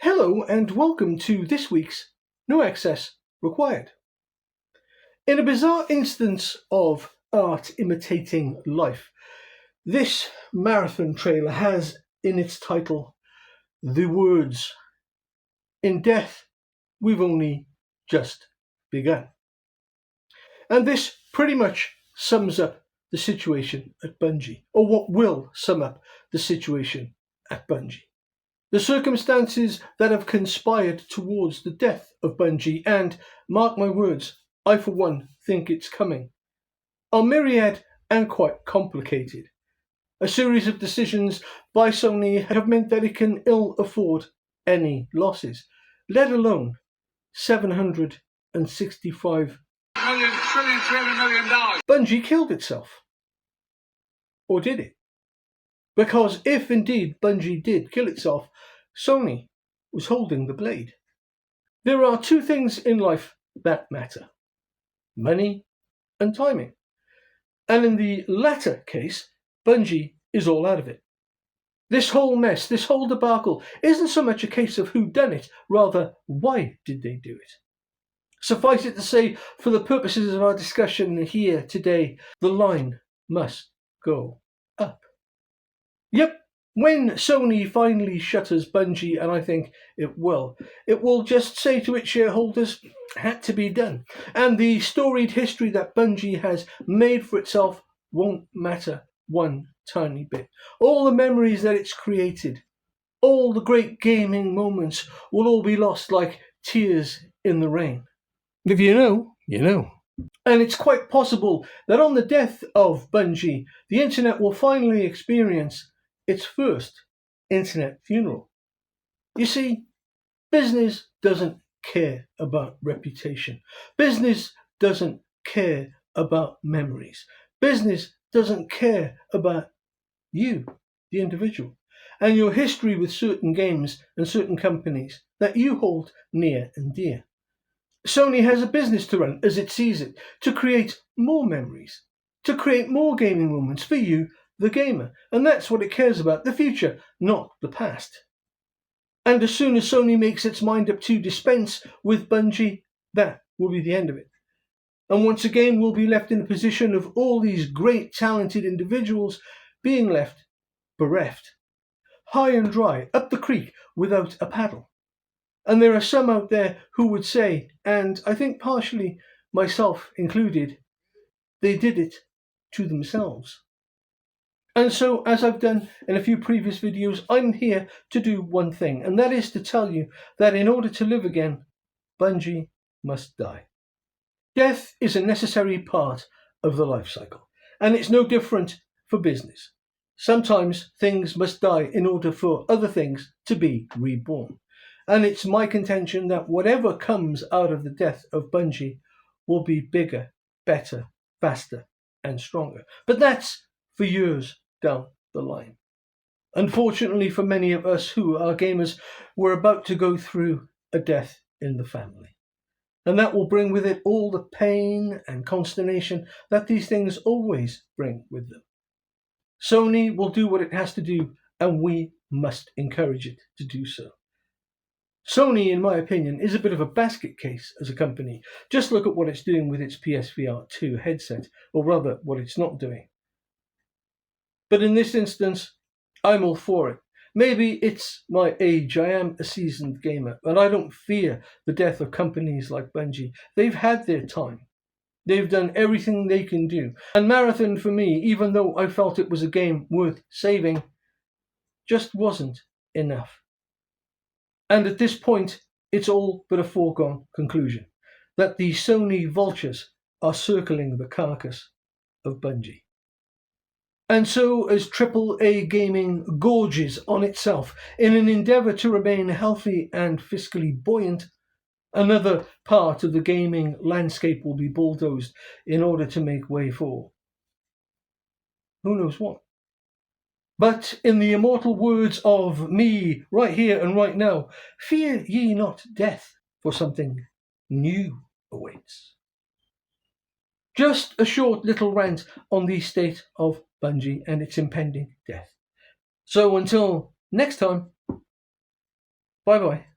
Hello and welcome to this week's No Access Required. In a bizarre instance of art imitating life, this marathon trailer has in its title the words, "In death, we've only just begun." And this pretty much sums up the situation at Bungie, or what will sum up the situation at Bungie. The circumstances that have conspired towards the death of Bungie, and, mark my words, I for one think it's coming, are myriad and quite complicated. A series of decisions by Sony have meant that it can ill afford any losses, let alone $765 million. Bungie killed itself. Or did it? Because if indeed Bungie did kill itself, Sony was holding the blade. There are two things in life that matter: money and timing. And in the latter case, Bungie is all out of it. This whole mess, this whole debacle, isn't so much a case of who done it, rather why did they do it? Suffice it to say, for the purposes of our discussion here today, the line must go up. Yep, when Sony finally shutters Bungie, and I think it will just say to its shareholders, had to be done. And the storied history that Bungie has made for itself won't matter one tiny bit. All the memories that it's created, all the great gaming moments will all be lost like tears in the rain. If you know, you know. And it's quite possible that on the death of Bungie, the internet will finally experience its first internet funeral. You see, business doesn't care about reputation. Business doesn't care about memories. Business doesn't care about you, the individual, and your history with certain games and certain companies that you hold near and dear. Sony has a business to run as it sees it, to create more memories, to create more gaming moments for you, the gamer, and that's what it cares about, the future, not the past. And as soon as Sony makes its mind up to dispense with Bungie, that will be the end of it. And once again, we'll be left in the position of all these great talented individuals being left bereft, high and dry, up the creek without a paddle. And there are some out there who would say, and I think partially myself included, they did it to themselves. And so, as I've done in a few previous videos, I'm here to do one thing, and that is to tell you that in order to live again, Bungie must die. Death is a necessary part of the life cycle, and it's no different for business. Sometimes things must die in order for other things to be reborn. And it's my contention that whatever comes out of the death of Bungie will be bigger, better, faster, and stronger. But that's for years down the line. Unfortunately for many of us who are gamers, we're about to go through a death in the family. And that will bring with it all the pain and consternation that these things always bring with them. Sony will do what it has to do, and we must encourage it to do so. Sony, in my opinion, is a bit of a basket case as a company. Just look at what it's doing with its PSVR 2 headset, or rather, what it's not doing. But in this instance, I'm all for it. Maybe it's my age. I am a seasoned gamer, and I don't fear the death of companies like Bungie. They've had their time. They've done everything they can do. And Marathon, for me, even though I felt it was a game worth saving, just wasn't enough. And at this point, it's all but a foregone conclusion that the Sony vultures are circling the carcass of Bungie. And so, as AAA gaming gorges on itself in an endeavour to remain healthy and fiscally buoyant, another part of the gaming landscape will be bulldozed in order to make way for who knows what. But in the immortal words of me, right here and right now, fear ye not death, for something new awaits. Just a short little rant on the state of Bungie and its impending death. So until next time, bye-bye.